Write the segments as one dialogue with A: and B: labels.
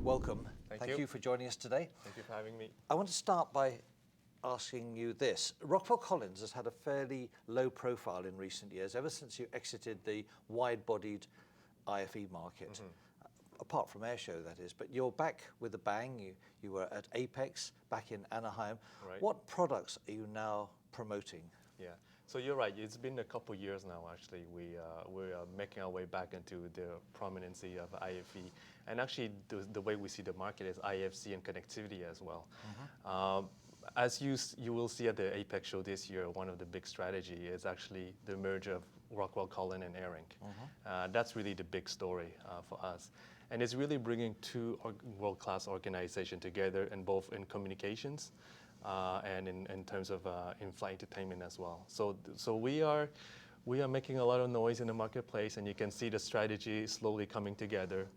A: welcome.
B: Thank
A: you for joining us today.
B: Thank you for having me.
A: I want to start by asking you this. Rockwell Collins has had a fairly low profile in recent years, ever since you exited the wide-bodied IFE market. Apart from Airshow, that is. But you're back with a bang. You were at APEX back in Anaheim.
B: Right.
A: What products are you now promoting?
B: Yeah, so you're right. It's been a couple years now, actually. We're making our way back into the prominency of IFE. And actually, the way we see the market is IFC and connectivity as well. As you will see at the APEX show this year, one of the big strategy is actually the merger of Rockwell Collins and Arinc. That's really the big story for us. And it's really bringing two world-class organizations together, in both in communications and in terms of in-flight entertainment as well. So we are making a lot of noise in the marketplace, and you can see the strategy slowly coming together.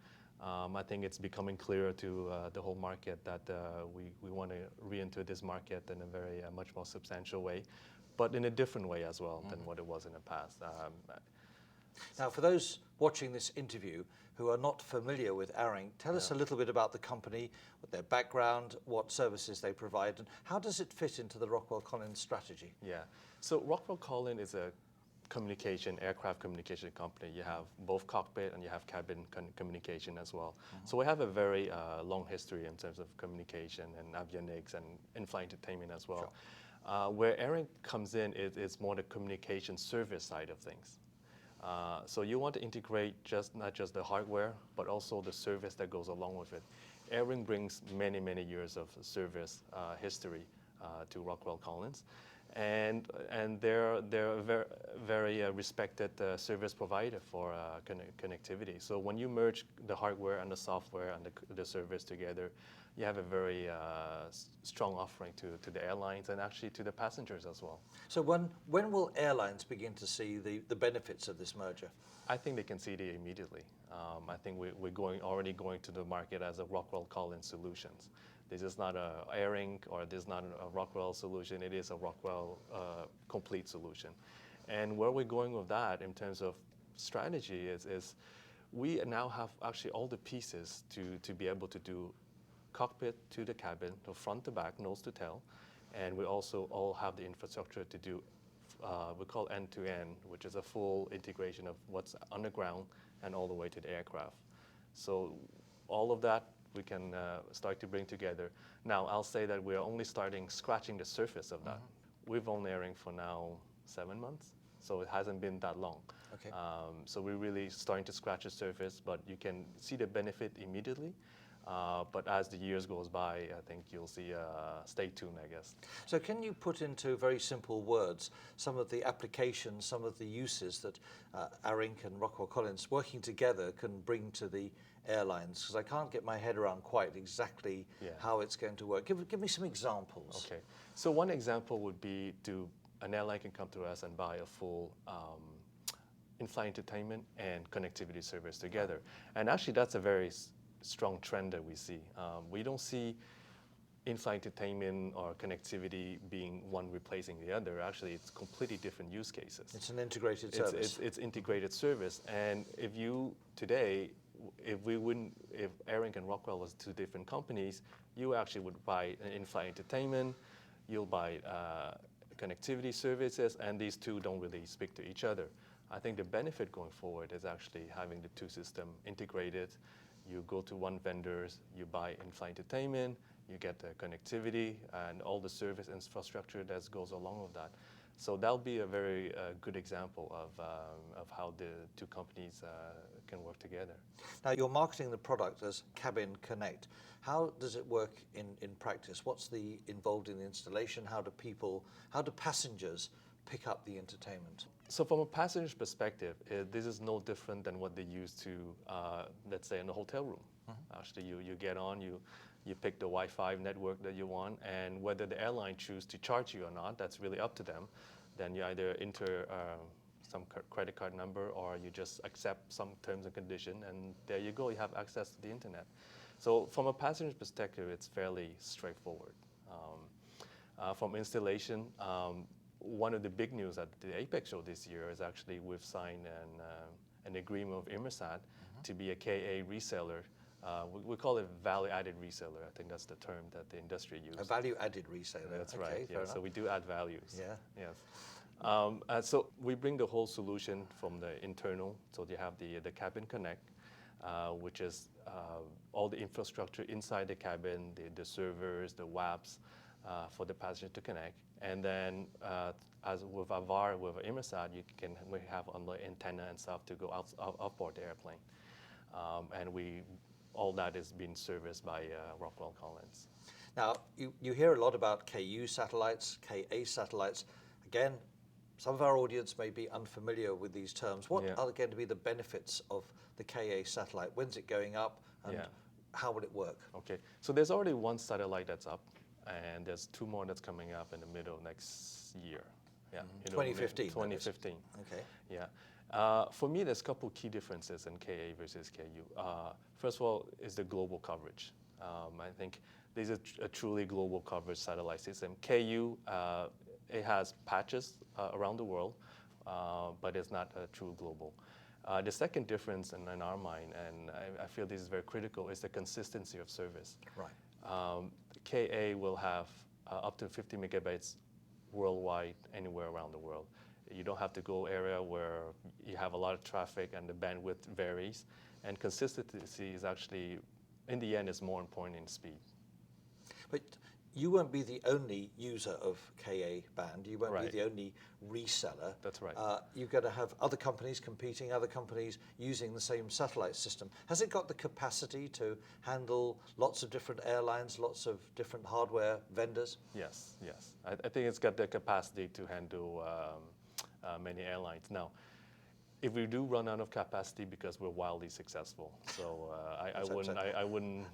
B: I think it's becoming clearer to the whole market that we want to re-enter this market in a very much more substantial way, but in a different way as well than what it was in the past.
A: Now, for those watching this interview who are not familiar with Arinc, tell us a little bit about the company, what their background, what services they provide, and how does it fit into the Rockwell Collins strategy?
B: Yeah, so Rockwell Collins is a aircraft communication company. You have both cockpit and you have cabin communication as well. So we have a very long history in terms of communication and avionics and in-flight entertainment as well. Sure. Where Arinc comes in is more the communication service side of things. So you want to integrate not just the hardware, but also the service that goes along with it. Arinc brings many years of service history to Rockwell Collins, and they're a very respected service provider for connectivity. So when you merge the hardware and the software and the service together, you have a very strong offering to the airlines and actually to the passengers as well.
A: So when will airlines begin to see the benefits of this merger?
B: I think they can see it immediately. I think we're already going to the market as a Rockwell Collins solutions. This is not a Arinc or this is not a Rockwell solution. It is a Rockwell complete solution. And where we're going with that in terms of strategy is we now have actually all the pieces to be able to do cockpit to the cabin, so front to back, nose to tail. And we also all have the infrastructure to do, we call end-to-end, which is a full integration of what's on the ground and all the way to the aircraft. So all of that we can start to bring together. Now, I'll say that we're only scratching the surface of that. We've owned Arinc for now 7 months, so it hasn't been that long.
A: Okay.
B: So we're really starting to scratch the surface, but you can see the benefit immediately. But as the years goes by, I think you'll see, stay tuned, I guess.
A: So can you put into very simple words some of the applications, some of the uses that Arinc and Rockwell Collins working together can bring to the airlines? Because I can't get my head around quite exactly how it's going to work. Give me some examples.
B: Okay. So one example would be an airline can come to us and buy a full in-flight entertainment and connectivity service together. And actually, that's a very strong trend that we see. We don't see in-flight entertainment or connectivity being one replacing the other. Actually, it's completely different use cases.
A: It's an integrated service.
B: It's integrated service. And if Arinc and Rockwell was two different companies, you actually would buy an in-flight entertainment, you'll buy connectivity services, and these two don't really speak to each other. I think the benefit going forward is actually having the two systems integrated. You go to one vendor, you buy in-flight entertainment, you get the connectivity and all the service infrastructure that goes along with that. So that'll be a very good example of how the two companies can work together.
A: Now, you're marketing the product as Cabin Connect. How does it work in practice? What's involved in the installation? How do passengers pick up the entertainment?
B: So from a passenger's perspective, this is no different than what they used to, let's say, in a hotel room. Actually, you get on, you pick the Wi-Fi network that you want, and whether the airline chooses to charge you or not, that's really up to them. Then you either enter some credit card number or you just accept some terms and conditions, and there you go, you have access to the internet. So from a passenger's perspective, it's fairly straightforward. From installation, one of the big news at the APEX show this year is actually we've signed an agreement with Inmarsat to be a KA reseller We call it value-added reseller. I think that's the term that the industry uses.
A: A value-added reseller.
B: That's
A: okay,
B: right. Yeah. So we do add values.
A: Yeah.
B: Yes. So we bring the whole solution from the internal. So you have the cabin connect, which is all the infrastructure inside the cabin, the servers, the WAPs for the passenger to connect. And then as with Avar, with Inmarsat, we have on the antenna and stuff to go off board the airplane. And all that is being serviced by Rockwell Collins.
A: Now, you hear a lot about KU satellites, KA satellites. Again, some of our audience may be unfamiliar with these terms. What are going to be the benefits of the KA satellite? When's it going up, and how would it work?
B: Okay, so there's already one satellite that's up, and there's 2 more that's coming up in the middle of next year. Yeah,
A: 2015.
B: 2015.
A: Okay.
B: Yeah. For me, there's a couple key differences in KA versus KU. First of all, is the global coverage. I think this is a truly global coverage satellite system. KU, it has patches around the world, but it's not a true global. The second difference in our mind, and I feel this is very critical, is the consistency of service.
A: Right.
B: KA will have up to 50 megabytes worldwide, anywhere around the world. You don't have to go area where you have a lot of traffic and the bandwidth varies. And consistency is actually, in the end, is more important in speed.
A: But you won't be the only user of KA band. You won't be the only reseller.
B: That's right.
A: You're going to have other companies competing, other companies using the same satellite system. Has it got the capacity to handle lots of different airlines, lots of different hardware vendors?
B: Yes, yes. I think it's got the capacity to handle many airlines. Now, if we do run out of capacity because we're wildly successful, so I wouldn't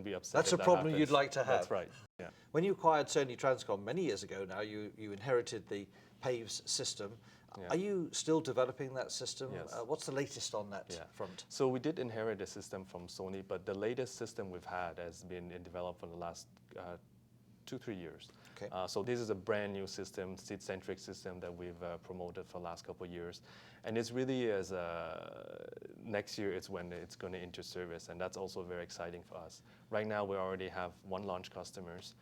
B: be upset.
A: That's a problem you'd like to have.
B: That's right. Yeah.
A: When you acquired Sony Transcom many years ago now, you inherited the Paves system.
B: Yeah.
A: Are you still developing that system?
B: Yes.
A: What's the latest on that front?
B: So we did inherit a system from Sony, but the latest system we've had has been developed for the last 2-3 years.
A: Okay.
B: So this is a brand new system, seat-centric system that we've promoted for the last couple of years. And it's really next year it's when it's going to enter service, and that's also very exciting for us. Right now we already have 1 launch customers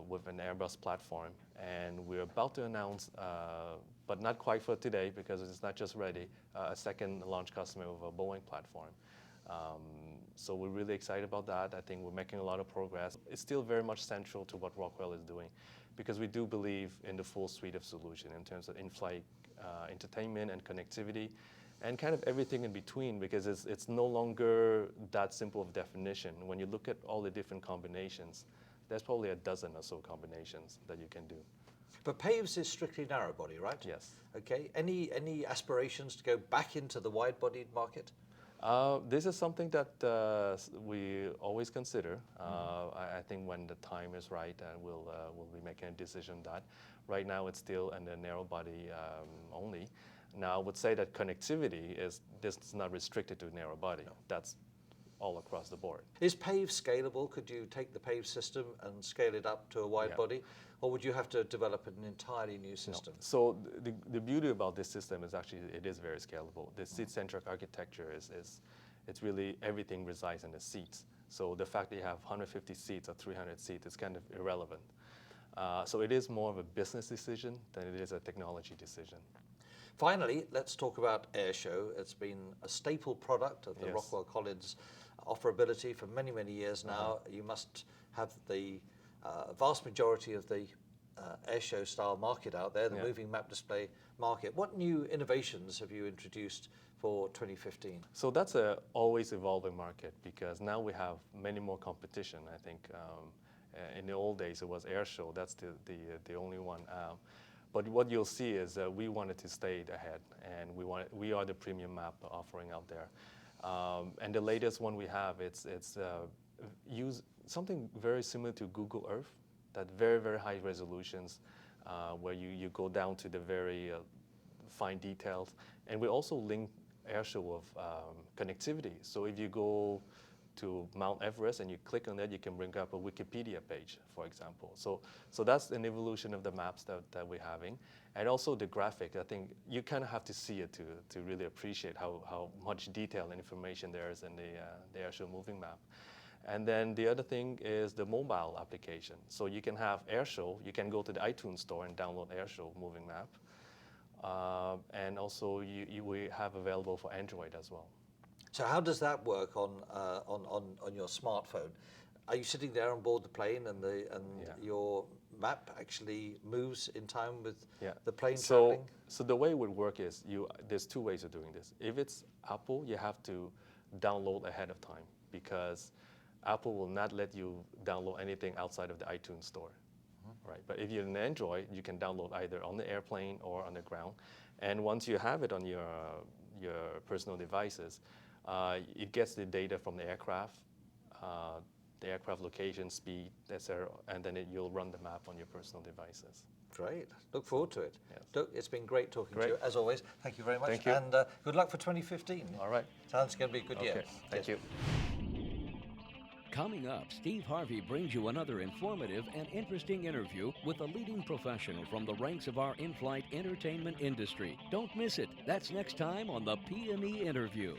B: with an Airbus platform, and we're about to announce, but not quite for today because it's not just ready, a second launch customer with a Boeing platform. So we're really excited about that. I think we're making a lot of progress. It's still very much central to what Rockwell is doing because we do believe in the full suite of solution in terms of in-flight entertainment and connectivity and kind of everything in between, because it's no longer that simple of definition. When you look at all the different combinations, there's probably a dozen or so combinations that you can do.
A: But Paves is strictly narrow body, right?
B: Yes.
A: Okay. Any aspirations to go back into the wide-bodied market?
B: This is something that we always consider. I think when the time is right, we'll be making a decision on that. Right now, it's still in the narrow body only. Now, I would say that connectivity is not restricted to narrow body. No. That's all across the board.
A: Is Paves scalable? Could you take the Paves system and scale it up to a wide body? Or would you have to develop an entirely new system?
B: No. So the beauty about this system is actually it is very scalable. The seat-centric architecture it's really everything resides in the seats. So the fact that you have 150 seats or 300 seats is kind of irrelevant. So it is more of a business decision than it is a technology decision.
A: Finally, let's talk about Airshow. It's been a staple product of the Rockwell Collins offerability for many, many years now. You must have the vast majority of the Airshow style market out there, the moving map display market. What new innovations have you introduced for 2015?
B: So that's a always evolving market because now we have many more competition. I think in the old days it was Airshow. That's the only one. But what you'll see is we wanted to stay ahead, and we are the premium map offering out there. And the latest one we have, it's use something very similar to Google Earth, that very, very high resolutions, where you go down to the very fine details. And we also link Airshow with connectivity. So if you go to Mount Everest and you click on that, you can bring up a Wikipedia page, for example. So that's an evolution of the maps that we're having. And also the graphic, I think you kind of have to see it to really appreciate how much detail and information there is in the Airshow moving map. And then the other thing is the mobile application. So you can have Airshow, you can go to the iTunes store and download Airshow moving map. And also we have available for Android as well.
A: So how does that work on your smartphone? Are you sitting there on board the plane and your map actually moves in time with the plane traveling?
B: So the way it would work is there's two ways of doing this. If it's Apple, you have to download ahead of time because Apple will not let you download anything outside of the iTunes store. Right, but if you're an Android, you can download either on the airplane or on the ground. And once you have it on your personal devices, it gets the data from the aircraft location, speed, etc., and then you'll run the map on your personal devices.
A: Great. Look forward to it.
B: Yes.
A: Duc, it's been great talking to you, as always. Thank you very much.
B: Thank you.
A: And good luck for 2015.
B: All right.
A: Sounds going to be a good year.
B: Okay. Thank you.
C: Coming up, Steve Harvey brings you another informative and interesting interview with a leading professional from the ranks of our in-flight entertainment industry. Don't miss it. That's next time on the PME Interview.